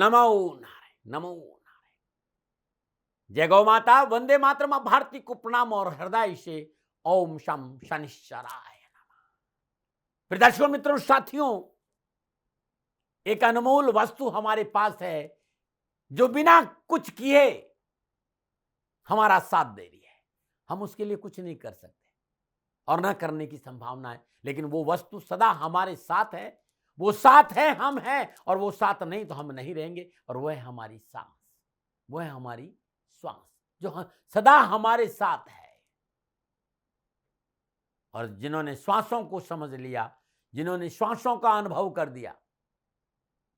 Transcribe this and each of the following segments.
नमो नारायण, नमो नारायण। जय गौ माता, वंदे मातरम। भारती को प्रणाम और हृदय से ओम शम शनिश्चराय नमः। प्रदर्शकों, मित्रों, साथियों, एक अनमोल वस्तु हमारे पास है जो बिना कुछ किए हमारा साथ दे रही है। हम उसके लिए कुछ नहीं कर सकते और न करने की संभावना है, लेकिन वो वस्तु सदा हमारे साथ है। वो साथ है, हम हैं, और वो साथ नहीं तो हम नहीं रहेंगे। और वो है हमारी सांस, वो है हमारी श्वास, जो सदा हमारे साथ है। और जिन्होंने श्वासों को समझ लिया, जिन्होंने श्वासों का अनुभव कर दिया,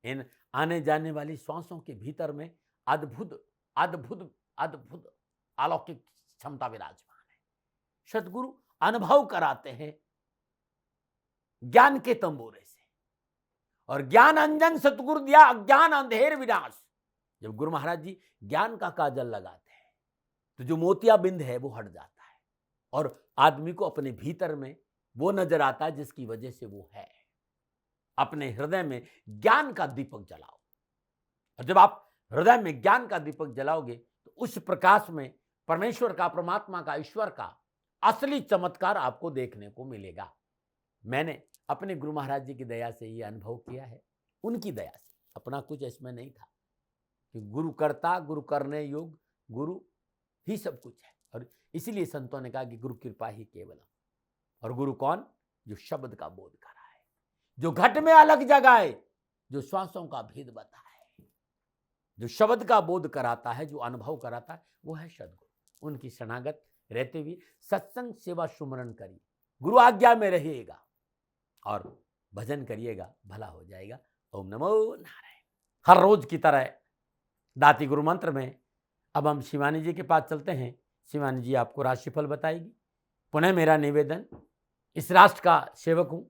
इन आने जाने वाली श्वासों के भीतर में अद्भुत अद्भुत अद्भुत अलौकिक क्षमता विराजमान है। सदगुरु अनुभव कराते हैं ज्ञान के तंबूरे से, और ज्ञान अंजन सतगुरु दिया, अज्ञान अंधेर विनाश। जब गुरु महाराज जी ज्ञान का काजल लगाते हैं तो जो मोतिया बिंद है वो हट जाता है, और आदमी को अपने भीतर में वो नजर आता है जिसकी वजह से वो है। अपने हृदय में ज्ञान का दीपक जलाओ, और जब आप हृदय में ज्ञान का दीपक जलाओगे तो उस प्रकाश में परमेश्वर का, परमात्मा का, ईश्वर का असली चमत्कार आपको देखने को मिलेगा। मैंने अपने गुरु महाराज जी की दया से ये अनुभव किया है, उनकी दया से। अपना कुछ इसमें नहीं था कि गुरु करता, गुरु करने योग, गुरु ही सब कुछ है। और इसीलिए संतों ने कहा कि गुरु कृपा ही केवलम। और गुरु कौन? जो शब्द का बोध कराए, जो घट में अलग जगाए, जो श्वासों का भेद बताए, जो शब्द का बोध कराता है, जो अनुभव कराता है, वो है सदगुरु। उनकी शरणागत रहते हुए सत्संग सेवा सुमरण करिए, गुरु आज्ञा में रहिएगा और भजन करिएगा, भला हो जाएगा। ओम नमो नारायण। हर रोज की तरह दाती गुरु मंत्र में अब हम शिवानी जी के पास चलते हैं। शिवानी जी आपको राशिफल बताएगी। पुनः मेरा निवेदन, इस राष्ट्र का सेवक हूँ,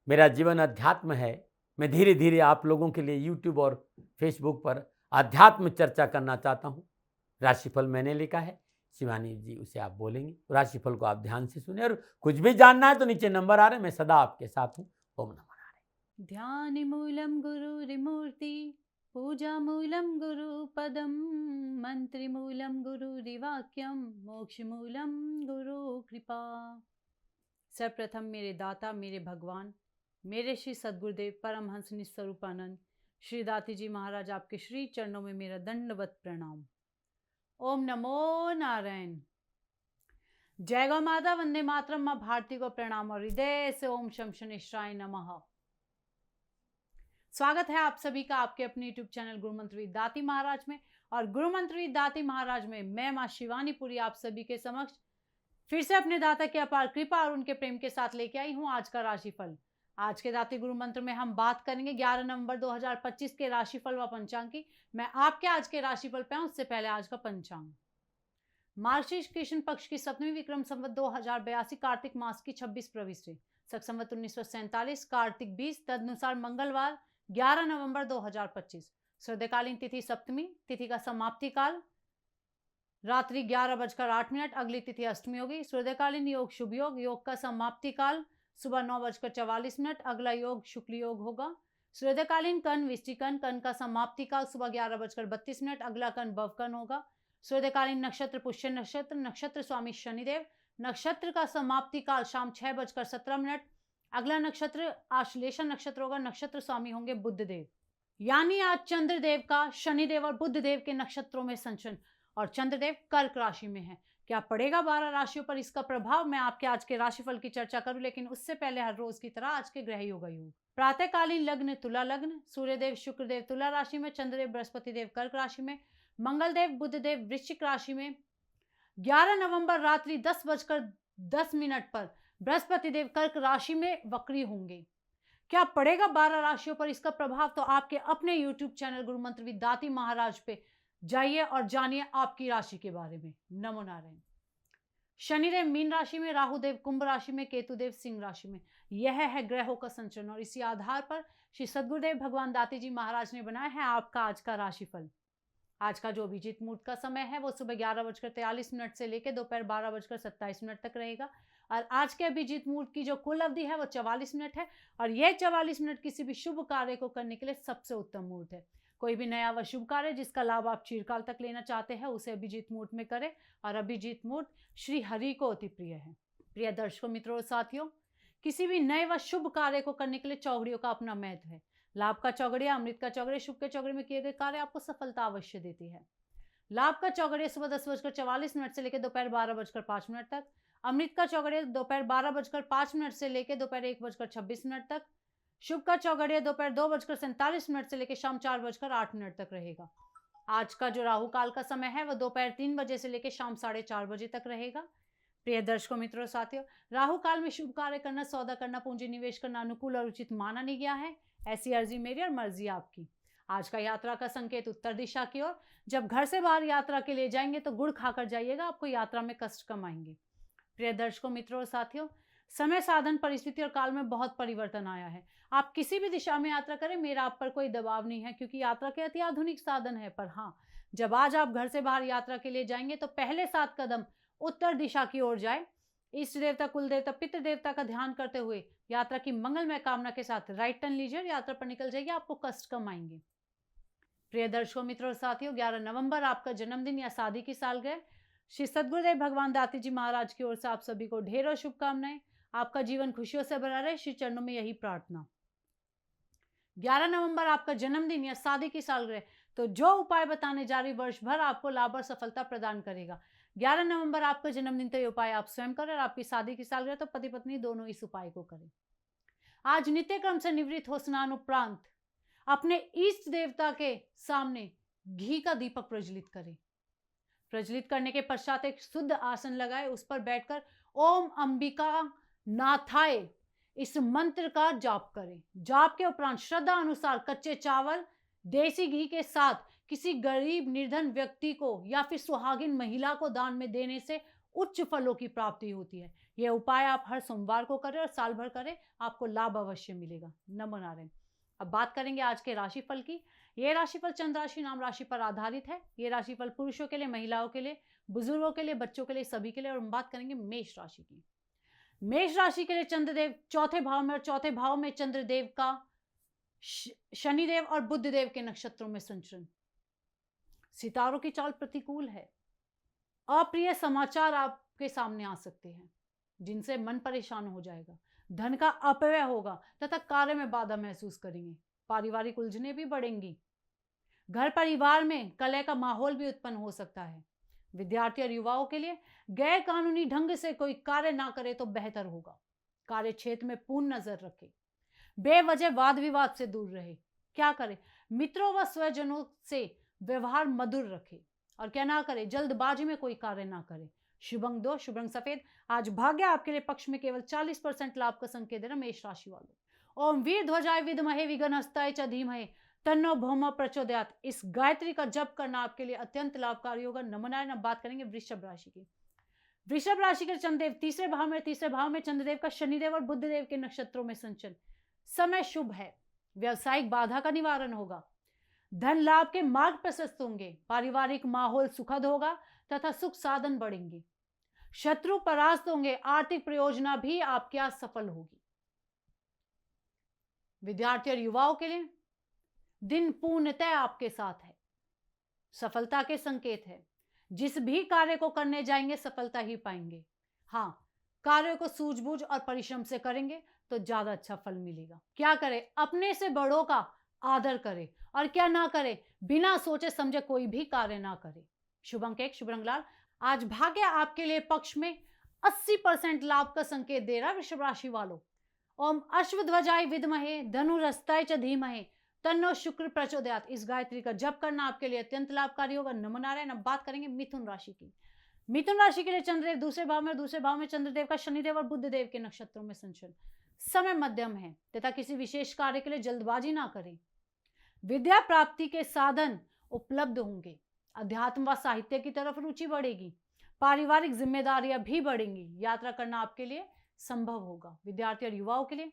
मेरा जीवन अध्यात्म है। मैं धीरे धीरे आप लोगों के लिए यूट्यूब और फेसबुक पर अध्यात्म चर्चा करना चाहता हूँ। राशिफल मैंने लिखा है, शिवानी जी उसे आप बोलेंगे। राशिफल को आप ध्यान से सुने, और कुछ भी जानना है तो नीचे नंबर आ रहे हैं, मैं सदा आपके साथ हूँ। ओम नमो नारायण। ध्यान मूलम गुरुरिमूर्ति, पूजा मूलम गुरुपदम, मंत्र मूलम गुरुरिवाक्यम, मोक्ष मूलम गुरु कृपा। सर्वप्रथम मेरे दाता, मेरे भगवान, मेरे श्री सद्गुरुदेव परमहंस निस्वरूपानंद श्री दाती जी महाराज, आपके श्री चरणों में मेरा दंडवत प्रणाम। ओम नमो नारायण। जय गौ माता, वंदे मातरम। माँ भारती को प्रणाम और हृदय से ओम शम शनिश्चराय नमः। स्वागत है आप सभी का आपके अपने YouTube चैनल गुरु मंत्र विद दाती महाराज में। और गुरु मंत्र विद दाती महाराज में मैं माँ शिवानी पुरी आप सभी के समक्ष फिर से अपने दाता की अपार कृपा और उनके प्रेम के साथ लेके आई हूँ आज का राशिफल। आज के दाती गुरु मंत्र में हम बात करेंगे 11 नवंबर 2025 के राशिफल व पंचांग की। मैं आपके आज के राशिफल पे आऊँ उससे पहले आज का पंचांग। मार्गशीर्ष कृष्ण पक्ष की सप्तमी विक्रम संवत 2082 कार्तिक मास की 26 प्रविष्टि, शक संवत 1947 कार्तिक 20, तदनुसार मंगलवार 11 नवंबर 2025। श्रद्धकालीन तिथि सप्तमी, तिथि का समाप्ति काल रात्रि 11:08। अगली तिथि अष्टमी होगी। श्रद्धकालीन योग शुभ योग, योग का समाप्ति काल सुबह 9:44। अगला योग शुक्ल योग होगा। श्रद्धकालीन कर्ण विष्टिकर्ण, कर्ण का समाप्ति काल सुबह 11:32। अगला कर्ण भवकर्ण होगा। श्रद्धकालीन नक्षत्र पुष्य नक्षत्र, नक्षत्र स्वामी शनिदेव, नक्षत्र का समाप्ति काल शाम 6:17। अगला नक्षत्र आश्लेषा नक्षत्र होगा, नक्षत्र स्वामी होंगे बुधदेव। यानी आज चंद्रदेव का शनिदेव और बुधदेव के नक्षत्रों में संचरण, और चंद्रदेव कर्क राशि में है। क्या पड़ेगा 12 राशियों पर इसका प्रभाव, मैं आपके आज के राशिफल की चर्चा करूं, लेकिन उससे पहले हर रोज की तरह आज के ग्रह योग योग। प्रातःकालीन लग्न तुला लग्न, सूर्यदेव शुक्रदेव तुला राशि में, चंद्रदेव बृहस्पति देव कर्क राशि में, मंगलदेव बुधदेव वृश्चिक राशि में। 11 नवंबर रात्रि 10:10 पर बृहस्पति देव कर्क राशि में वक्री होंगे। क्या पड़ेगा 12 राशियों पर इसका प्रभाव, तो आपके अपने YouTube चैनल गुरु मंत्र विद दाती महाराज पे जाइए और जानिए आपकी राशि के बारे में। नमो नारायण। शनिदेव मीन राशि में, राहुदेव कुंभ राशि में, केतुदेव सिंह राशि में। यह है ग्रहों का संचरण, और इसी आधार पर श्री सद्गुरुदेव भगवान दाती जी महाराज ने बनाया है आपका आज का राशिफल। आज का जो अभिजीत मुहूर्त का समय है वो सुबह 11:43 से लेकर दोपहर 12:27 तक रहेगा। और आज के अभिजीत मुहूर्त की जो कुल अवधि है वो 44 मिनट है, और यह 44 मिनट किसी भी शुभ कार्य को करने के लिए सबसे उत्तम मुहूर्त है। कोई भी नया व शुभ कार्य जिसका लाभ आप चिरकाल तक लेना चाहते हैं उसे अभिजीत मुहूर्त में करें, और अभिजीत मुहूर्त श्री हरि को अति प्रिय है। प्रिय दर्शकों, मित्रों और साथियों, किसी भी नए व शुभ कार्य को करने के लिए चौघड़ियों का अपना महत्व है। लाभ का चौघड़िया, अमृत का चौघड़िया, शुभ के चौघड़े में किए गए कार्य आपको सफलता अवश्य देती है। लाभ का चौघड़िया सुबह 10:44 से लेकर दोपहर 12:05 तक, अमृत का चौघड़िया दोपहर 12:05 से लेकर दोपहर 1:26 तक, शुभ का चौघड़िया दोपहर 2:47 से लेकर शाम 4:08 तक रहेगा। आज का जो राहु काल का समय है वह दोपहर 3 बजे से लेकर शाम 4:30 बजे तक रहेगा। प्रिय दर्शकों, मित्रों, साथियों, राहु काल में शुभ कार्य करना, सौदा करना, पूंजी निवेश करना अनुकूल और उचित माना नहीं गया है। ऐसी अर्जी मेरी और मर्जी आपकी। आज का यात्रा का संकेत उत्तर दिशा की ओर। जब घर से बाहर यात्रा के लिए जाएंगे तो गुड़ खाकर जाइएगा, आपको यात्रा में कष्ट कम आएंगे। प्रिय दर्शकों, मित्रों और साथियों, समय, साधन, परिस्थिति और काल में बहुत परिवर्तन आया है। आप किसी भी दिशा में यात्रा करें, मेरा आप पर कोई दबाव नहीं है, क्योंकि यात्रा के अति आधुनिक साधन है। पर हाँ, जब आज आप घर से बाहर यात्रा के लिए जाएंगे तो पहले 7 कदम उत्तर दिशा की ओर जाए। इष्ट देवता, कुल देवता, पितृ देवता का ध्यान करते हुए यात्रा की मंगलमय कामना के साथ राइट टर्न लीजिए और यात्रा पर निकल जाइए, आपको कष्ट कम आएंगे। प्रिय दर्शकों, मित्रों और साथियों, 11 नवंबर आपका जन्मदिन या शादी की सालगिरह। श्री सद्गुरुदेव भगवान दाती जी महाराज की ओर से आप सभी को ढेरों शुभकामनाएं। आपका जीवन खुशियों से भरा रहे, श्री चरणों में यही प्रार्थना। 11 नवंबर आपका जन्मदिन या शादी की सालगिरह, तो जो उपाय बताने जा रही वर्ष भर आपको लाभ और सफलता प्रदान करेगा। 11 नवंबर आपका जन्मदिन तो ये उपाय आप स्वयं करें, और आपकी शादी की सालगिरह तो पति पत्नी दोनों इस उपाय को करें। आज नित्य क्रम से निवृत्त हो स्नान उपरांत अपने इष्ट देवता के सामने घी का दीपक प्रज्वलित करें। प्रज्वलित करने के पश्चात एक शुद्ध आसन लगाए, उस पर बैठकर ओम अंबिका नाथाय इस मंत्र का जाप करें। जाप के उपरांत श्रद्धा अनुसार कच्चे चावल देसी घी के साथ किसी गरीब निर्धन व्यक्ति को या फिर सुहागिन महिला को दान में देने से उच्च फलों की प्राप्ति होती है। यह उपाय आप हर सोमवार को करें और साल भर करें, आपको लाभ अवश्य मिलेगा। नमो नारायण। अब बात करेंगे आज के राशिफल की। यह राशिफल चंद्र राशि नाम राशि पर आधारित है। यह राशिफल पुरुषों के लिए, महिलाओं के लिए, बुजुर्गों के लिए, बच्चों के लिए, सभी के लिए। और हम बात करेंगे मेष राशि की। मेष राशि के लिए चंद्रदेव चौथे भाव में, और चौथे भाव में चंद्रदेव का शनिदेव और बुधदेव के नक्षत्रों में संचरण। सितारों की चाल प्रतिकूल है। अप्रिय समाचार आपके सामने आ सकते हैं जिनसे मन परेशान हो जाएगा। धन का अपव्यय होगा तथा कार्य में बाधा महसूस करेंगे। पारिवारिक उलझनें भी बढ़ेंगी। घर परिवार में कलह का माहौल भी उत्पन्न हो सकता है। विद्यार्थी और युवाओं के लिए गैर कानूनी ढंग से कोई कार्य ना करे तो बेहतर होगा। कार्य क्षेत्र में पूर्ण नजर रखें। बेवजह वाद विवाद से दूर रहे। क्या करें? मित्रों व स्वजनों से व्यवहार मधुर रखें। और क्या ना करें? जल्दबाजी में कोई कार्य ना करें। शुभ अंक 2, शुभ रंग सफेद। आज भाग्य आपके लिए पक्ष में केवल 40% लाभ का संकेत दे रहा मेष राशि वालों। ओम वीर ध्वजाय विद्महे विघ्नहस्ताय च धीमहि तन्नो भौम प्रचोदयात्। इस गायत्री का जप करना आपके लिए अत्यंत लाभकारी होगा। नमो नारायण। अब बात करेंगे वृषभ राशि की। वृषभ राशि के चंद्रदेव तीसरे भाव में, तीसरे भाव में चंद्रदेव का शनिदेव और बुधदेव के नक्षत्रों में संचरण। समय शुभ है। व्यवसायिक बाधा का निवारण होगा। धन लाभ के मार्ग प्रशस्त होंगे। पारिवारिक माहौल सुखद होगा तथा सुख साधन बढ़ेंगे। शत्रु परास्त होंगे। आर्थिक प्रयोजना भी आपके आज सफल होगी। विद्यार्थी और युवाओं के लिए दिन पूर्णतः आपके साथ है। सफलता के संकेत है। जिस भी कार्य को करने जाएंगे सफलता ही पाएंगे। हाँ, कार्य को सूझबूझ और परिश्रम से करेंगे तो ज्यादा अच्छा फल मिलेगा। क्या करें? अपने से बड़ों का आदर करें। और क्या ना करें? बिना सोचे समझे कोई भी कार्य ना करें। शुभ अंक 1, शुभ रंग लाल। आज भाग्य आपके लिए पक्ष में 80% लाभ का संकेत दे रहा है वृषभ राशि वालों। ओम अश्वध्वजाय विद्महे धनुरस्ताय च धीमहि तन्नो शुक्र प्रचोदयात्। इस गायत्री का जप करना आपके लिए अत्यंत लाभकारी होगा। नमो नारायण। अब बात करेंगे मिथुन राशि की। मिथुन राशि के लिए चंद्रदेव दूसरे भाव में, और दूसरे भाव में चंद्रदेव का शनिदेव और बुधदेव के नक्षत्रों में संचरण। समय मध्यम है तथा किसी विशेष कार्य के लिए जल्दबाजी ना करें। विद्या प्राप्ति के साधन उपलब्ध होंगे। अध्यात्म व साहित्य की तरफ रुचि बढ़ेगी। पारिवारिक जिम्मेदारियां भी बढ़ेंगी। यात्रा करना आपके लिए संभव होगा। विद्यार्थी और युवाओं के लिए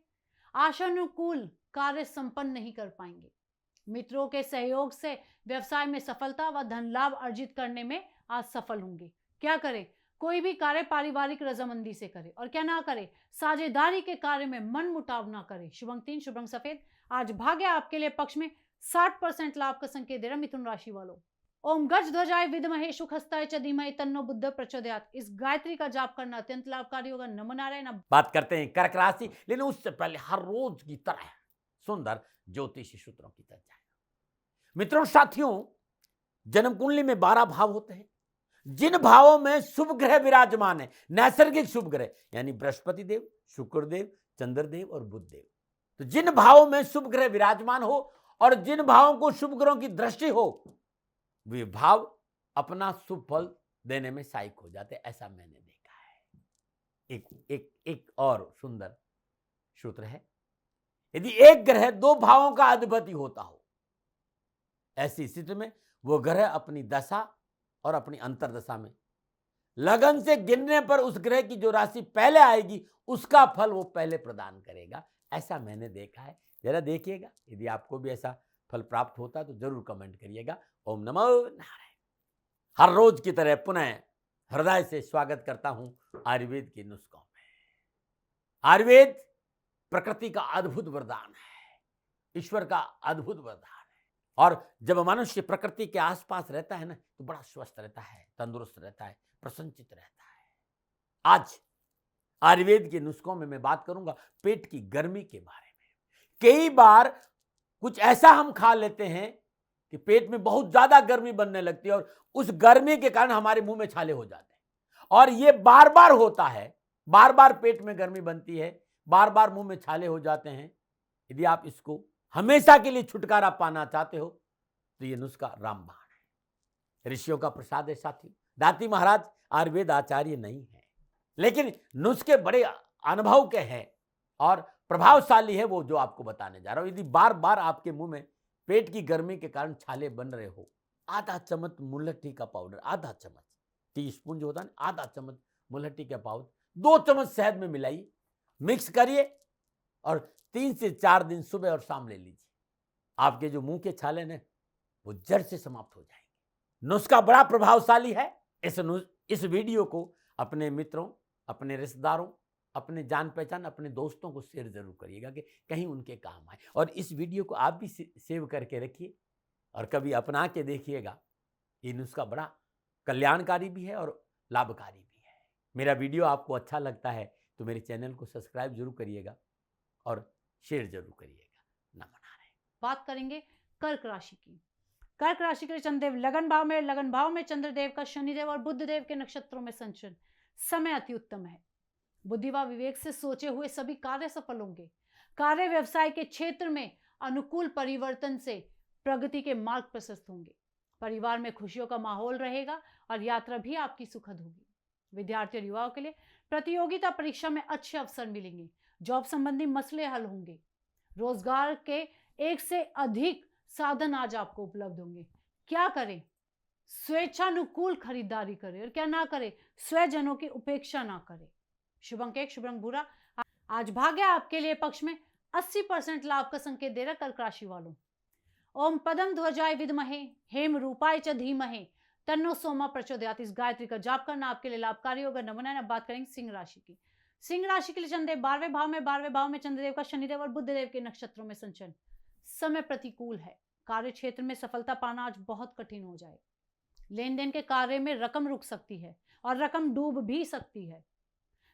आशानुकूल कार्य संपन्न नहीं कर पाएंगे। मित्रों के सहयोग से व्यवसाय में सफलता व धन लाभ अर्जित करने में आज सफल होंगे। क्या करें? कोई भी कार्य पारिवारिक रजामंदी से करें। और क्या ना करें? साझेदारी के कार्य में मन मुटाव ना करें। शुभ अंक 3, शुभ रंग सफेद। आज भाग्य आपके लिए पक्ष में 60% लाभ का संकेत दे रहा मिथुन राशि वालों। ओम गज ध्वजाय विद्महे सुखहस्ताय च धीमहि तन्नो बुद्ध प्रचोदयात्। इस गायत्री का जाप करना अत्यंत लाभकारी होगा। नमो नारायण। बात करते हैं कर्क राशि, लेकिन उससे पहले हर रोज की तरह सुंदर ज्योतिषी सूत्रों की चर्चा है। मित्रों साथियों, जन्म कुंडली में 12 भाव होते हैं। जिन भावों में शुभ ग्रह विराजमान है, नैसर्गिक शुभ ग्रह यानी बृहस्पति देव, शुक्र देव, चंद्रदेव और बुध देव, तो जिन भावों में शुभ ग्रह विराजमान हो और जिन भावों को शुभ ग्रहों की दृष्टि हो, वे भाव अपना शुभ फल देने में सहायक हो जाते, ऐसा मैंने देखा है। एक और सुंदर सूत्र है, यदि एक ग्रह 2 भावों का अधिपति होता हो, ऐसी स्थिति में वो ग्रह अपनी दशा और अपनी अंतरदशा में लगन से गिनने पर उस ग्रह की जो राशि पहले आएगी उसका फल वो पहले प्रदान करेगा, ऐसा मैंने देखा है। जरा देखिएगा, यदि आपको भी ऐसा फल प्राप्त होता तो जरूर कमेंट करिएगा। ओम नमो नारायण। हर रोज की तरह पुनः हृदय से स्वागत करता हूं आयुर्वेद के नुस्खों में। आयुर्वेद प्रकृति का अद्भुत वरदान है, ईश्वर का अद्भुत वरदान है, और जब मनुष्य प्रकृति के आसपास रहता है ना, तो बड़ा स्वस्थ रहता है, तंदुरुस्त रहता है, प्रसन्नचित रहता है। आज आयुर्वेद के नुस्खों में मैं बात करूंगा पेट की गर्मी के बारे में। कई बार कुछ ऐसा हम खा लेते हैं कि पेट में बहुत ज्यादा गर्मी बनने लगती है और उस गर्मी के कारण हमारे मुंह में छाले हो जाते हैं, और ये बार बार होता है। बार बार पेट में गर्मी बनती है, बार बार मुंह में छाले हो जाते हैं। यदि आप इसको हमेशा के लिए छुटकारा पाना चाहते हो तो ये नुस्खा रामबाण है, ऋषियों का प्रसाद है। साथियों, दाती महाराज आयुर्वेद आचार्य नहीं है, लेकिन नुस्खे बड़े अनुभव के हैं और प्रभावशाली है वो जो आपको बताने जा रहा हूं। यदि बार बार आपके मुंह में पेट की गर्मी के कारण छाले बन रहे हो, आधा चम्मच मुलहट्टी का पाउडर, आधा चम्मच, टीस्पून जो होता है ना, आधा चम्मच मुलहट्टी का पाउडर 2 चम्मच शहद में मिलाइए, मिक्स करिए और 3 से 4 दिन सुबह और शाम ले लीजिए। आपके जो मुंह के छाले ने वो जड़ से समाप्त हो जाएंगे। नुस्खा बड़ा प्रभावशाली है। इस वीडियो को अपने मित्रों, अपने रिश्तेदारों, अपने जान पहचान, अपने दोस्तों को शेयर जरूर करिएगा कि कहीं उनके काम आए, और इस वीडियो को आप भी सेव करके रखिए और कभी अपना के देखिएगा। ये नुस्खा बड़ा कल्याणकारी भी है और लाभकारी भी है। मेरा वीडियो आपको अच्छा लगता है तो मेरे चैनल को सब्सक्राइब जरूर करिएगा और शेयर जरूर करिएगा। नमो नारायण। बात करेंगे कर्क राशि की। कर्क राशि के चंद्रदेव लगन भाव में, लगन भाव में चंद्रदेव का शनिदेव और बुधदेव के नक्षत्रों में संचरण। समय अति उत्तम है। बुद्धि व विवेक से सोचे हुए सभी कार्य सफल होंगे। कार्य व्यवसाय के क्षेत्र में अनुकूल परिवर्तन से प्रगति के मार्ग प्रशस्त होंगे। परिवार में खुशियों का माहौल रहेगा और यात्रा भी आपकी सुखद होगी। विद्यार्थी और युवाओं के लिए प्रतियोगिता परीक्षा में अच्छे अवसर मिलेंगे। जॉब संबंधी मसले हल होंगे। रोजगार के 1 से अधिक साधन आज आपको उपलब्ध होंगे। क्या करें? स्वेच्छानुकूल खरीदारी करें, और क्या ना करें? स्वजनों की उपेक्षा ना करें। शुभ अंक 1, शुभ रंग भूरा। आज भाग्य आपके लिए पक्ष में 80% लाभ का संकेत दे रहा कर्क राशि वालों। ओम पदम ध्वजाय विद्महे हेम रूपाय च धीमहि तन्नो सोमा प्रचोदयात्। इस गायत्री का जाप करना आपके लिए लाभकारी होगा। नमूना अब बात करेंगे सिंह राशि की। सिंह राशि के लिए चंद्रदेव 12वें भाव में, 12वें भाव में चंद्रदेव का शनिदेव और बुधदेव के नक्षत्रों में संचरण। समय प्रतिकूल है। कार्य क्षेत्र में सफलता पाना आज बहुत कठिन हो जाए। लेन देन के कार्य में रकम रुक सकती है और रकम डूब भी सकती है।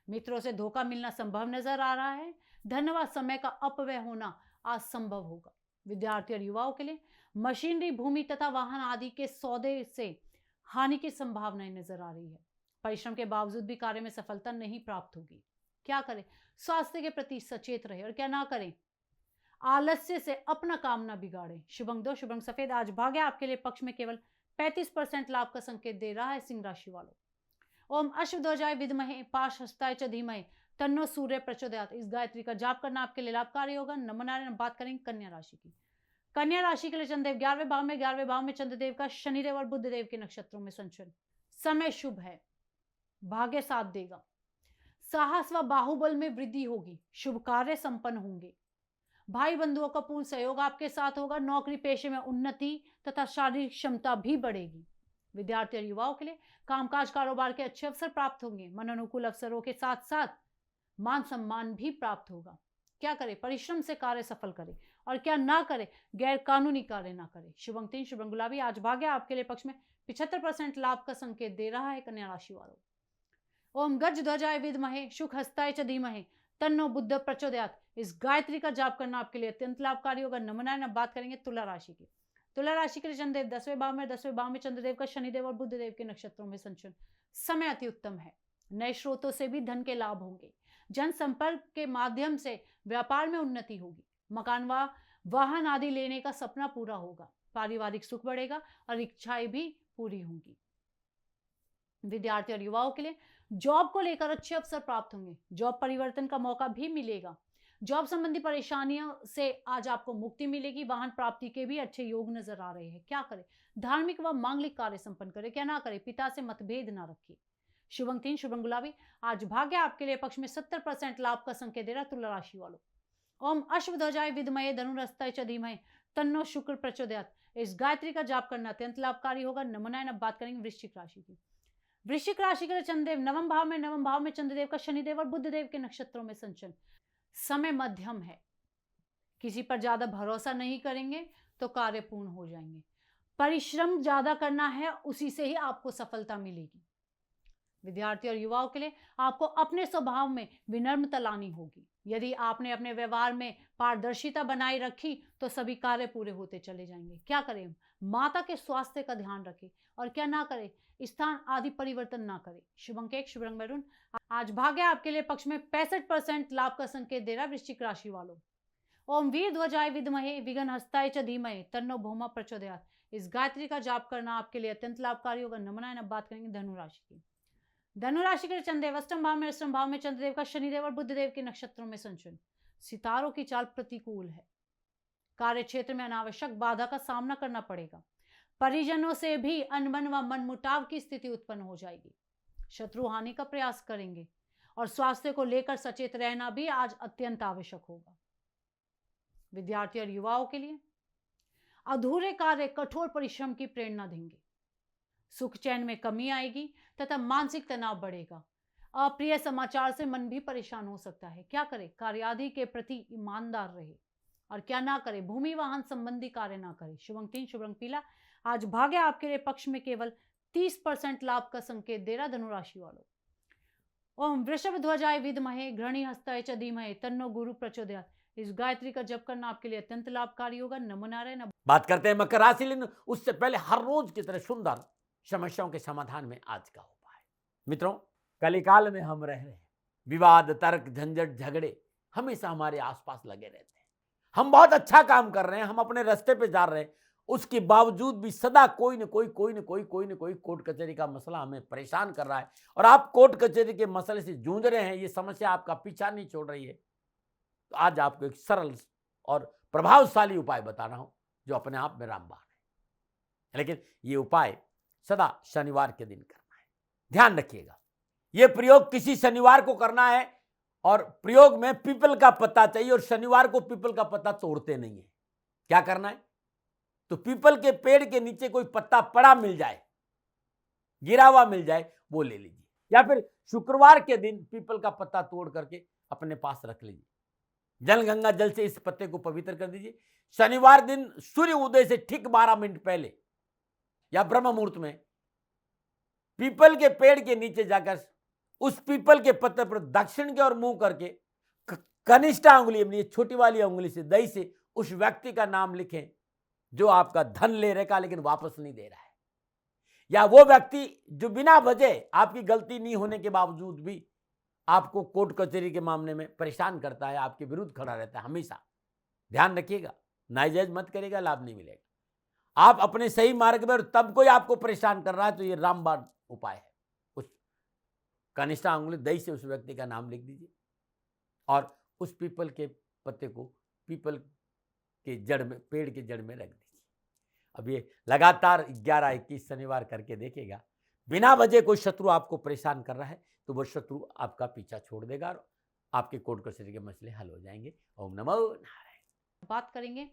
मित्रों से धोखा मिलना संभव नजर आ रहा है। धन व समय का अपव्यय होना आज संभव होगा। विद्यार्थी और युवाओं के लिए मशीनरी, भूमि तथा वाहन आदि के सौदे से हानि की संभावनाएं नजर आ रही है। परिश्रम के बावजूद भी कार्य में सफलता नहीं प्राप्त होगी। क्या करें? स्वास्थ्य के प्रति सचेत रहे, और क्या ना करें? आलस्य से अपना काम ना बिगाड़े। शुभ अंक 2, शुभ रंग सफेद। आज भाग्य आपके लिए पक्ष में केवल 35% लाभ का संकेत दे रहा है सिंह राशि वालों। ओम अश्वध्वजाय विद्महे पाशहस्ताय च धीमहि तन्नो सूर्य प्रचोदयात्। इस गायत्री का जाप करना आपके लिए लाभकारी होगा। नमो नारायण। बात करेंगे कन्या राशि की। कन्या राशि के लिए चंद्रदेव 11वें भाव में, 11वें भाव में चंद्रदेव का शनिदेव और बुधदेव के नक्षत्रों में संचरण। समय शुभ है। भाग्य साथ देगा। साहस व बाहुबल में वृद्धि होगी। शुभ कार्य संपन्न होंगे। भाई बंधुओं का पूर्ण सहयोग आपके साथ होगा। नौकरी पेशे में उन्नति तथा शारीरिक क्षमता भी बढ़ेगी। विद्यार्थी और युवाओं के लिए कामकाज कारोबार के अच्छे अवसर प्राप्त होंगे। मनोनुकूल अवसरों के साथ साथ मान सम्मान भी प्राप्त होगा। क्या करें? परिश्रम से कार्य सफल करें और क्या ना करे, गैर कानूनी कार्य ना करे। शुभ अंक 3, शुभ रंग गुलाबी। आज भाग्य आपके लिए पक्ष में 75% लाभ का संकेत दे रहा है कन्या राशि वालों। ओम गज ध्वजाय विद्महे शुक हस्ताय च धीमहि तन्नो बुद्ध प्रचोदयात। इस गायत्री का जाप करना आपके लिए अत्यंत लाभकारी होगा। नमनाएं। अब बात करेंगे तुला राशि की। तुला राशि के लिए चंद्रदेव 10वें भाव में, 10वें भाव में चंद्रदेव का शनिदेव और बुद्धदेव के नक्षत्रों में संचरण। समय अति उत्तम है। नए स्रोतों से भी धन के लाभ होंगे। जनसंपर्क के माध्यम से व्यापार में उन्नति होगी। मकान व वाहन आदि लेने का सपना पूरा होगा। पारिवारिक सुख बढ़ेगा और इच्छाएं भी पूरी होंगी। विद्यार्थी और युवाओं के लिए जॉब को लेकर अच्छे अवसर प्राप्त होंगे। जॉब परिवर्तन का मौका भी मिलेगा। जॉब संबंधी परेशानियों से आज आपको मुक्ति मिलेगी। वाहन प्राप्ति के भी अच्छे योग नजर आ रहे हैं। क्या करें? धार्मिक व मांगलिक कार्य संपन्न करें। क्या ना करें? पिता से मतभेद ना रखिए। शुभ अंक 3, शुभ रंग गुलाबी। आज भाग्य आपके लिए पक्ष में 70% लाभ का संकेत दे रहा तुला राशि वालों। ओम अश्वध्वजाय विद्महे धनुरस्ताय च धीमहि तन्नो शुक्र प्रचोदयात। इस गायत्री का जाप करना अत्यंत लाभकारी होगा। नमनाएं। अब बात करेंगे वृश्चिक राशि की। वृश्चिक राशि के लिए चंद्रदेव नवम भाव में चंद्रदेव का शनिदेव और बुद्धदेव के नक्षत्रों में संचरण। समय मध्यम है। किसी पर ज्यादा भरोसा नहीं करेंगे तो कार्य पूर्ण हो जाएंगे। परिश्रम ज्यादा करना है, उसी से ही आपको सफलता मिलेगी। विद्यार्थी और युवाओं के लिए आपको अपने स्वभाव में विनम्रता लानी होगी। यदि आपने अपने व्यवहार में पारदर्शिता बनाए रखी तो सभी कार्य पूरे होते चले जाएंगे। क्या करें? माता के स्वास्थ्य का ध्यान रखें और क्या ना करें? स्थान आदि परिवर्तन ना करें। शुभ अंक 1, शुभ रंग मैरून। आज भाग्य आपके लिए पक्ष में 65% लाभ का संकेत दे रहा है वृश्चिक राशि वालों। ओम वीर ध्वजाय विद्महे विघ्न हस्ताय च धीमहि तन्नो भौमा प्रचोदयात। इस गायत्री का जाप करना आपके लिए अत्यंत लाभकारी होगा। नमनाएं। अब बात करेंगे धनु राशि की। धनु राशि के चंद्रदेव अष्टम भाव में चंद्रदेव का शनिदेव और बुद्धदेव के नक्षत्रों में संचरण। सितारों की चाल प्रतिकूल है। कार्य क्षेत्र में अनावश्यक बाधा का सामना करना पड़ेगा। परिजनों से भी अनबन व मनमुटाव की स्थिति उत्पन्न हो जाएगी। शत्रु हानि का प्रयास करेंगे और स्वास्थ्य को लेकर सचेत रहना भी आज अत्यंत आवश्यक होगा। विद्यार्थी और युवाओं के लिए अधूरे कार्य कठोर परिश्रम की प्रेरणा देंगे। सुख चैन में कमी आएगी तथा मानसिक तनाव बढ़ेगा। अप्रिय समाचार से मन भी परेशान हो सकता है। क्या करें? कार्यादि के प्रति ईमानदार रहे और क्या ना करे? भूमि वाहन संबंधी कार्य ना करे। शुभ अंक 3, शुभ रंग पीला। आज भाग्य आपके लिए पक्ष में केवल 30% लाभ का संकेत दे रहा धनु राशि वालों। ओम वृषभ ध्वजाय विद्महे घृणी हस्ताय च धीमहि तन्नो गुरु प्रचोदयात। इस गायत्री का जप करना आपके लिए अत्यंत लाभकारी होगा। नमनारायण। बात करते हैं मकर राशि, लेकिन उससे पहले हर रोज की तरह सुंदर समस्याओं के समाधान में आज का उपाय। मित्रों, कलिकाल में हम रह रहे हैं। विवाद, तर्क, झंझट, झगड़े हमेशा हमारे आसपास लगे रहते हैं। हम बहुत अच्छा काम कर रहे हैं, हम अपने रास्ते पे जा रहे हैं, उसके बावजूद भी सदा कोई न कोई कोर्ट कचहरी का मसला हमें परेशान कर रहा है और आप कोर्ट कचहरी के मसले से जूझ रहे हैं। ये समस्या आपका पीछा नहीं छोड़ रही है। तो आज आपको एक सरल और प्रभावशाली उपाय बता रहा हूं जो अपने आप में रामबाण है, लेकिन ये उपाय सदा शनिवार के दिन करना है। ध्यान रखिएगा, यह प्रयोग किसी शनिवार को करना है और प्रयोग में पीपल का पत्ता चाहिए और शनिवार को पीपल का पत्ता तोड़ते नहीं है। क्या करना है? तो पीपल के पेड़ के नीचे कोई पत्ता पड़ा मिल जाए, गिरा हुआ मिल जाए, वो ले लीजिए, या फिर शुक्रवार के दिन पीपल का पत्ता तोड़ करके अपने पास रख लीजिए। जल गंगा जल से इस पत्ते को पवित्र कर दीजिए। शनिवार दिन सूर्य उदय से ठीक 12 मिनट पहले या ब्रह्म मुहूर्त में पीपल के पेड़ के नीचे जाकर उस पीपल के पत्ते पर दक्षिण की ओर मुंह करके कनिष्ठा उंगली, अपनी छोटी वाली उंगली से दही से उस व्यक्ति का नाम लिखें जो आपका धन ले रखा लेकिन वापस नहीं दे रहा है, या वो व्यक्ति जो बिना वजह आपकी गलती नहीं होने के बावजूद भी आपको कोर्ट कचहरी के मामले में परेशान करता है, आपके विरुद्ध खड़ा रहता है। हमेशा ध्यान रखिएगा, नाजायज मत करेगा, लाभ नहीं मिलेगा। आप अपने सही मार्ग में और तब कोई आपको परेशान कर रहा है तो ये रामबाण उपाय है। उस कनिष्ठा अंगुली दही से उस व्यक्ति का नाम लिख दीजिए और उस पीपल के पत्ते को पीपल के जड़ में, पेड़ के जड़ में रख दीजिए। अब ये लगातार 11-21 शनिवार करके देखिएगा, बिना वजह कोई शत्रु आपको परेशान कर रहा है तो वो शत्रु आपका पीछा छोड़ देगा और आपके कोर्ट कचहरी के मसले हल हो जाएंगे। ओम नमो नारायण। बात करेंगे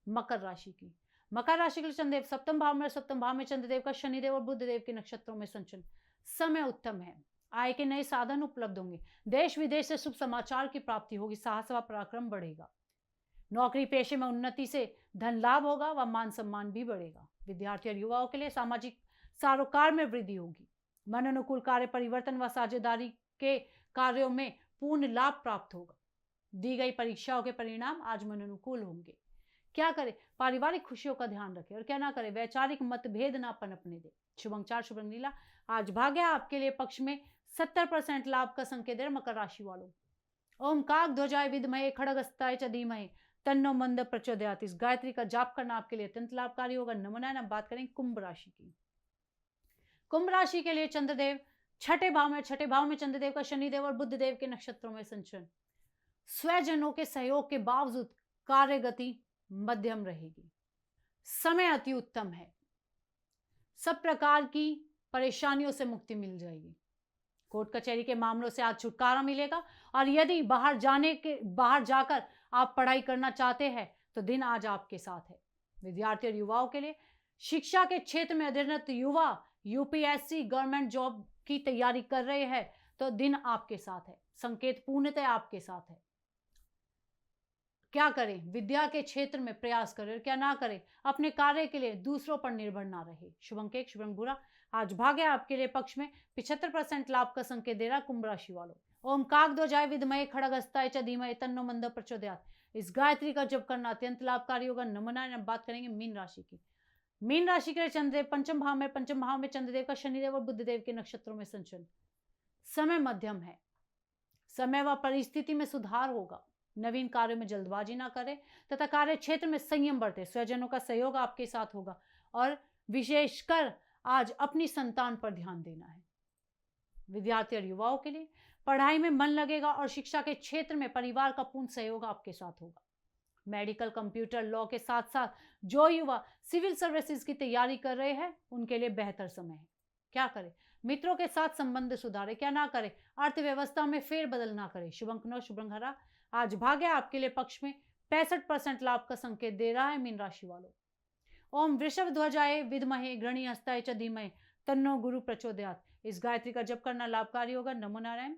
मकर राशि की। मकर राशि के चंद्रदेव सप्तम भाव में चंद्रदेव का शनिदेव और बुधदेव के नक्षत्रों में संचरण। समय उत्तम है। आय के नए साधन उपलब्ध होंगे। देश विदेश से शुभ समाचार की प्राप्ति होगी। साहस व पराक्रम बढ़ेगा। नौकरी पेशे में उन्नति से धन लाभ होगा व मान सम्मान भी बढ़ेगा। विद्यार्थी और युवाओं के लिए सामाजिक सरोकार में वृद्धि होगी। मन अनुकूल कार्य परिवर्तन व साझेदारी के कार्यों में पूर्ण लाभ प्राप्त होगा। दी गई परीक्षाओं के परिणाम आज मन अनुकूल होंगे। क्या करें? पारिवारिक खुशियों का ध्यान रखें और क्या ना करें? वैचारिक मतभेद ना पनपने दे। शुभ अंक 4, शुभ रंग नीला। आज भाग्य आपके लिए पक्ष में 70% लाभ का संकेत दे मकर राशि वालों। ओम काक ध्वजाय विद्महे खड्गहस्ताय च धीमहि तन्नो मंद प्रचोदयात्। इस गायत्री का जाप करना आपके लिए अत्यंत लाभकारी होगा। नमोनारायण। अब बात करें कुंभ राशि की। कुंभ राशि के लिए चंद्रदेव छठे भाव में चंद्रदेव का शनिदेव और बुधदेव के नक्षत्रों में संचरण। स्वजनों के सहयोग के बावजूद कार्य गति मध्यम रहेगी। समय अति उत्तम है। सब प्रकार की परेशानियों से मुक्ति मिल जाएगी। कोर्ट कचहरी के मामलों से आज छुटकारा मिलेगा और यदि बाहर जाकर आप पढ़ाई करना चाहते हैं तो दिन आज आपके साथ है। विद्यार्थी और युवाओं के लिए शिक्षा के क्षेत्र में अध्ययनरत युवा यूपीएससी गवर्नमेंट जॉब की तैयारी कर रहे हैं तो दिन आपके साथ है। संकेत पूर्णतः आपके साथ है। क्या करें? विद्या के क्षेत्र में प्रयास करें और क्या ना करें? अपने कार्य के लिए दूसरों पर निर्भर ना रहे। शुभ अंक 1, शुभ रंग भूरा। आज भाग्य आपके लिए पक्ष में 75% लाभ का संकेत दे रहा कुंभ राशि वालों। ओम काक ध्वजाय विद्महे खड्गहस्ताय च धीमहि तन्नो मंद प्रचोदयात्। इस गायत्री का जप करना अत्यंत लाभकारी होगा। नमोनारायण। बात करेंगे मीन राशि की। मीन राशि के लिए चंद्रदेव पंचम भाव में चंद्रदेव का शनिदेव और बुधदेव के नक्षत्रों में संचरण। समय मध्यम है। समय व परिस्थिति में सुधार होगा। नवीन कार्यों में जल्दबाजी ना करें तथा कार्य क्षेत्र में संयम बरतें। स्वजनों का सहयोग आपके साथ होगा और विशेषकर आज अपनी संतान पर ध्यान देना है। विद्यार्थी और युवाओं के लिए पढ़ाई में मन लगेगा और शिक्षा के क्षेत्र में परिवार का पूर्ण सहयोग आपके साथ होगा। मेडिकल, कंप्यूटर, लॉ के साथ साथ जो युवा सिविल सर्विसेज की तैयारी कर रहे हैं उनके लिए बेहतर समय है। क्या करें? मित्रों के साथ संबंध सुधारे। क्या ना करें? अर्थव्यवस्था में फेरबदल ना करें। शुभ अंक 9, शुभ रंग हरा। आज भाग्य आपके लिए पक्ष में 65% लाभ का संकेत दे रहा है मीन राशि वालों। ओम वृषभ ध्वजाय विद्महे गृणीहस्ताय च धीमहि तन्नो गुरु प्रचोदयात्। इस गायत्री का जप करना लाभकारी होगा। नमो नारायण।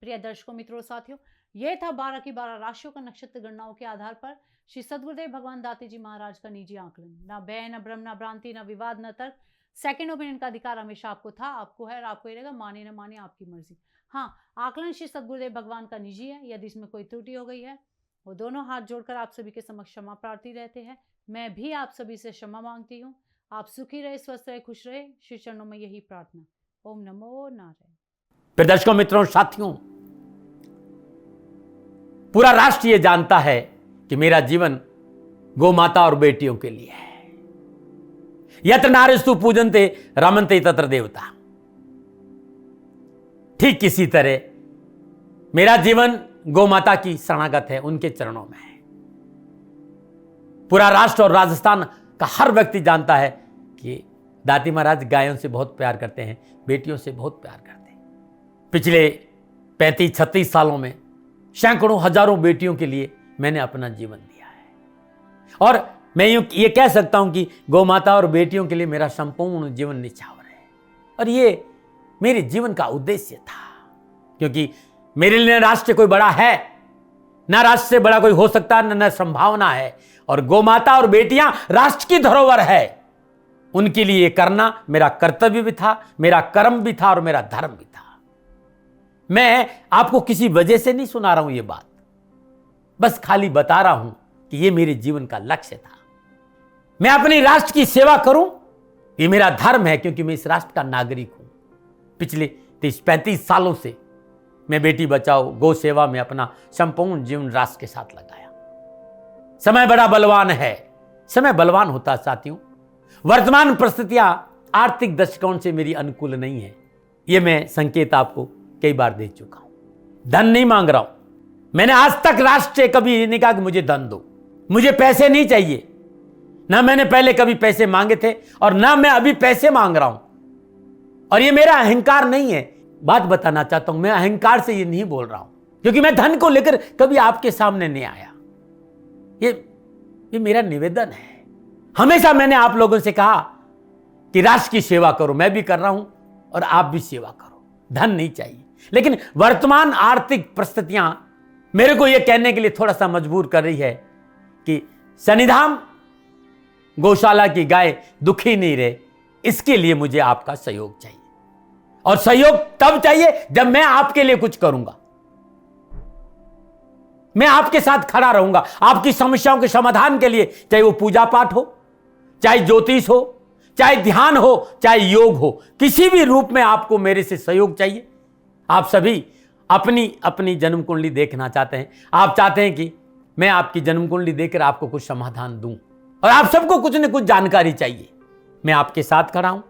प्रिय दर्शकों, मित्रों, साथियों, यह था 12 की 12 राशियों का नक्षत्र गणनाओं के आधार पर श्री सद्गुरुदेव भगवान दाती जी महाराज का निजी आकलन। ना भय, न भ्रम, न भ्रांति, न विवाद, न तर्क। सेकंड ओपिनियन का अधिकार हमेशा आपको था, आपको है और आपको ही रहेगा। माने न माने आपकी मर्जी। हाँ, आकलन श्री सद्गुरुदेव भगवान का निजी है। यदि इसमें कोई त्रुटि हो गई है वो दोनों हाथ जोड़कर आप सभी के समक्ष क्षमा प्रार्थी रहते हैं। मैं भी आप सभी से क्षमा मांगती हूँ। आप सुखी रहे, स्वस्थ रहे, खुश रहे, श्री चरणों में यही प्रार्थना। ओम नमो नारायण। प्रिय दर्शकों, मित्रों, साथियों, पूरा राष्ट्र ये जानता है कि मेरा जीवन गौ माता और बेटियों के लिए है। यत्र नारीस्तु पूजन्ते रमन्ते तत्र देवता। ठीक किसी तरह मेरा जीवन गौ माता की शरणागत है, उनके चरणों में है। पूरा राष्ट्र और राजस्थान का हर व्यक्ति जानता है कि दाती महाराज गायों से बहुत प्यार करते हैं, बेटियों से बहुत प्यार करते हैं। पिछले 35-36 सालों में सैकड़ों हजारों बेटियों के लिए मैंने अपना जीवन दिया है और मैं ये कह सकता हूं कि गौ माता और बेटियों के लिए मेरा संपूर्ण जीवन निछावर है। और ये मेरे जीवन का उद्देश्य था, क्योंकि मेरे लिए राष्ट्र कोई बड़ा है, ना राष्ट्र से बड़ा कोई हो सकता है, न संभावना है। और गौ माता और बेटियां राष्ट्र की धरोहर है। उनके लिए करना मेरा कर्तव्य भी था, मेरा कर्म भी था और मेरा धर्म भी था। मैं आपको किसी वजह से नहीं सुना रहा हूं ये बात, बस खाली बता रहा हूं कि ये मेरे जीवन का लक्ष्य था। मैं अपने राष्ट्र की सेवा करूं, ये मेरा धर्म है, क्योंकि मैं इस राष्ट्र का नागरिक हूं। पिछले 30-35 सालों से मैं बेटी बचाओ, गौ सेवा में अपना संपूर्ण जीवन राष्ट्र के साथ लगाया। समय बड़ा बलवान है, समय बलवान होता साथियों। वर्तमान परिस्थितियां आर्थिक दृष्टिकोण से मेरी अनुकूल नहीं है, ये मैं संकेत आपको कई बार दे चुका हूं। धन नहीं मांग रहा हूं। मैंने आज तक राष्ट्र से कभी नहीं कहा कि मुझे धन दो, मुझे पैसे नहीं चाहिए। ना मैंने पहले कभी पैसे मांगे थे और ना मैं अभी पैसे मांग रहा हूं। और ये मेरा अहंकार नहीं है। बात बताना चाहता हूं, मैं अहंकार से ये नहीं बोल रहा हूं, क्योंकि मैं धन को लेकर कभी आपके सामने नहीं आया। ये मेरा निवेदन है। हमेशा मैंने आप लोगों से कहा कि राष्ट्र की सेवा करो, मैं भी कर रहा हूं और आप भी सेवा करो। धन नहीं चाहिए, लेकिन वर्तमान आर्थिक परिस्थितियां मेरे को यह कहने के लिए थोड़ा सा मजबूर कर रही है कि सन्निधाम गौशाला की गाय दुखी नहीं रहे, इसके लिए मुझे आपका सहयोग चाहिए। और सहयोग तब चाहिए जब मैं आपके लिए कुछ करूंगा, मैं आपके साथ खड़ा रहूंगा आपकी समस्याओं के समाधान के लिए, चाहे वो पूजा पाठ हो, चाहे ज्योतिष हो, चाहे ध्यान हो, चाहे योग हो, किसी भी रूप में आपको मेरे से सहयोग चाहिए। आप सभी अपनी अपनी जन्म कुंडली देखना चाहते हैं, आप चाहते हैं कि मैं आपकी जन्म कुंडली देखकर आपको कुछ समाधान दूं, और आप सबको कुछ न कुछ जानकारी चाहिए। मैं आपके साथ खड़ा हूं,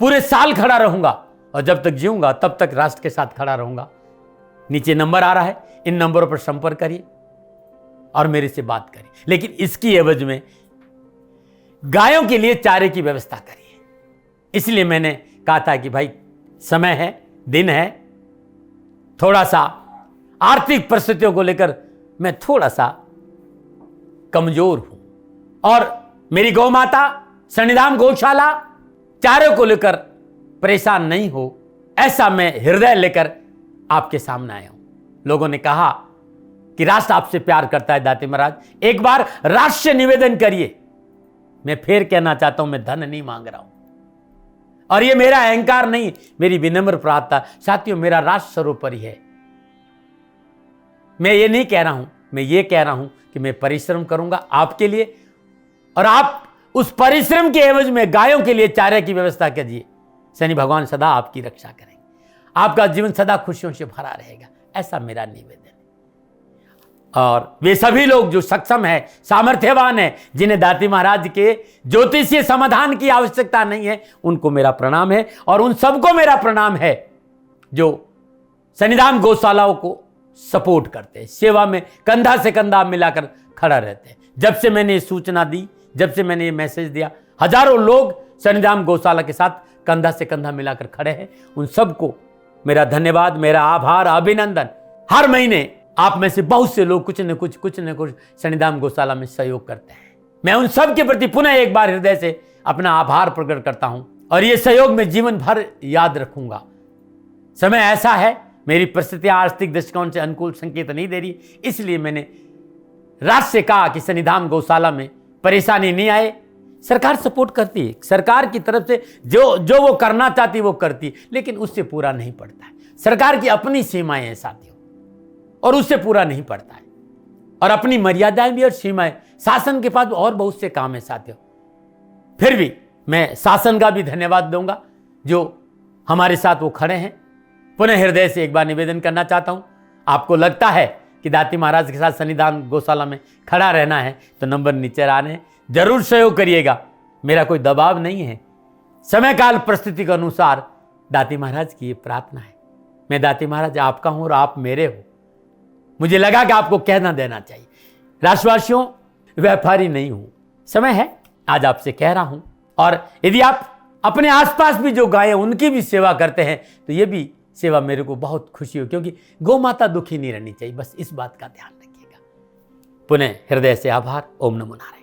पूरे साल खड़ा रहूंगा, और जब तक जीऊंगा तब तक राष्ट्र के साथ खड़ा रहूंगा। नीचे नंबर आ रहा है, इन नंबरों पर संपर्क करिए और मेरे से बात करिए, लेकिन इसकी एवज में गायों के लिए चारे की व्यवस्था करिए। इसलिए मैंने कहा था कि भाई समय है, दिन है, थोड़ा सा आर्थिक परिस्थितियों को लेकर मैं थोड़ा सा कमजोर हूं, और मेरी गौ माता सन्निधाम गौशाला चारे को लेकर परेशान नहीं हो, ऐसा मैं हृदय लेकर आपके सामने आया हूं। लोगों ने कहा कि राष्ट्र आपसे प्यार करता है दाती महाराज, एक बार राष्ट्र से निवेदन करिए। मैं फिर कहना चाहता हूं, मैं धन नहीं मांग रहा हूं, और ये मेरा अहंकार नहीं, मेरी विनम्र प्रार्थना। साथियों, मेरा राष्ट्र सर्वोपरि है। मैं ये नहीं कह रहा हूं, मैं ये कह रहा हूं कि मैं परिश्रम करूंगा आपके लिए, और आप उस परिश्रम के एवज में गायों के लिए चारे की व्यवस्था कीजिए। शनि भगवान सदा आपकी रक्षा करेंगे, आपका जीवन सदा खुशियों से भरा रहेगा, ऐसा मेरा निवेदन है। और वे सभी लोग जो सक्षम है, सामर्थ्यवान है, जिन्हें दाती महाराज के ज्योतिषीय समाधान की आवश्यकता नहीं है, उनको मेरा प्रणाम है। और उन सबको मेरा प्रणाम है जो सन्निधाम गौशालाओं को सपोर्ट करते हैं, सेवा में कंधा से कंधा मिलाकर खड़ा रहते हैं। जब से मैंने ये सूचना दी, जब से मैंने ये मैसेज दिया, हजारों लोग सन्निधाम गौशाला के साथ कंधा से कंधा मिलाकर खड़े हैं। उन सबको मेरा धन्यवाद, मेरा आभार, अभिनंदन। हर महीने आप में से बहुत से लोग कुछ न कुछ सन्निधाम गौशाला में सहयोग करते हैं। मैं उन सब के प्रति पुनः एक बार हृदय से अपना आभार प्रकट करता हूं, और ये सहयोग मैं जीवन भर याद रखूंगा। समय ऐसा है, मेरी परिस्थितियां आर्थिक दृष्टिकोण से अनुकूल संकेत नहीं दे रही, इसलिए मैंने राष्ट्र से कहा कि सन्निधाम गौशाला में परेशानी नहीं आए। सरकार सपोर्ट करती है, सरकार की तरफ से जो वो करना चाहती वो करती, लेकिन उससे पूरा नहीं पड़ता है। सरकार की अपनी सीमाएं हैं साथियों, और उससे पूरा नहीं पड़ता है, और अपनी मर्यादाएं भी और सीमाएं। शासन के पास और बहुत से काम है साथियों। फिर भी मैं शासन का भी धन्यवाद दूंगा जो हमारे साथ वो खड़े हैं। पुनः हृदय से एक बार निवेदन करना चाहता हूं, आपको लगता है कि दाती महाराज के साथ सन्निधान गौशाला में खड़ा रहना है तो नंबर नीचे आ रहे हैं, जरूर सहयोग करिएगा। मेरा कोई दबाव नहीं है, समय काल परिस्थिति के अनुसार दाती महाराज की ये प्रार्थना है। मैं दाती महाराज आपका हूं और आप मेरे हो, मुझे लगा कि आपको कहना देना चाहिए। राष्ट्रवासियों, व्यापारी नहीं हूं, समय है आज आपसे कह रहा हूं। और यदि आप अपने आसपास भी जो गायें उनकी भी सेवा करते हैं तो ये भी सेवा मेरे को बहुत खुशी हो, क्योंकि गौ माता दुखी नहीं रहनी चाहिए, बस इस बात का ध्यान रखिएगा। पुनः हृदय से आभार। ओम नमो नारायण।